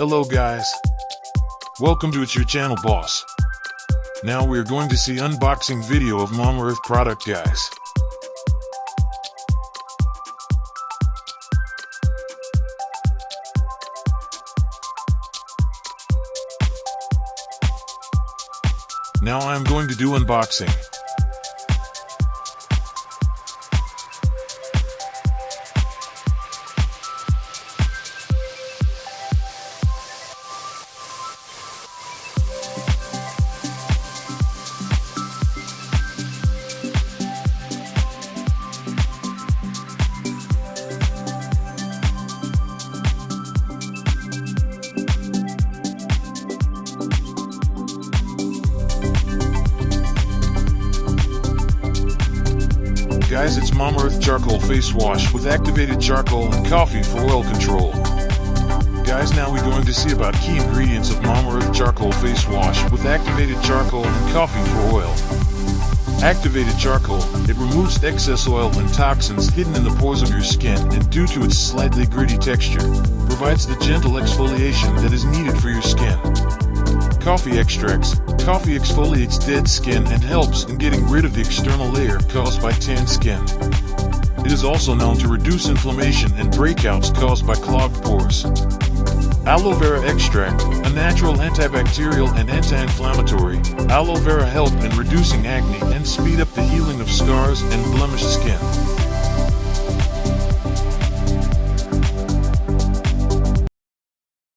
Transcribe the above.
Hello guys. Welcome to It's Your Channel Boss. Now we are going to see unboxing video of Mamaearth product guys. Now I am going to do unboxing. Guys, it's Mamaearth charcoal face wash with activated charcoal and coffee for oil control. Guys, now we're going to see about key ingredients of Mamaearth charcoal face wash with activated charcoal and coffee for oil. Activated charcoal, it removes excess oil and toxins hidden in the pores of your skin, and due to its slightly gritty texture, provides the gentle exfoliation that is needed for your skin. Coffee extracts. Coffee exfoliates dead skin and helps in getting rid of the external layer caused by tan skin. It is also known to reduce inflammation and breakouts caused by clogged pores. Aloe Vera Extract, a natural antibacterial and anti-inflammatory. Aloe vera help in reducing acne and speed up the healing of scars and blemished skin.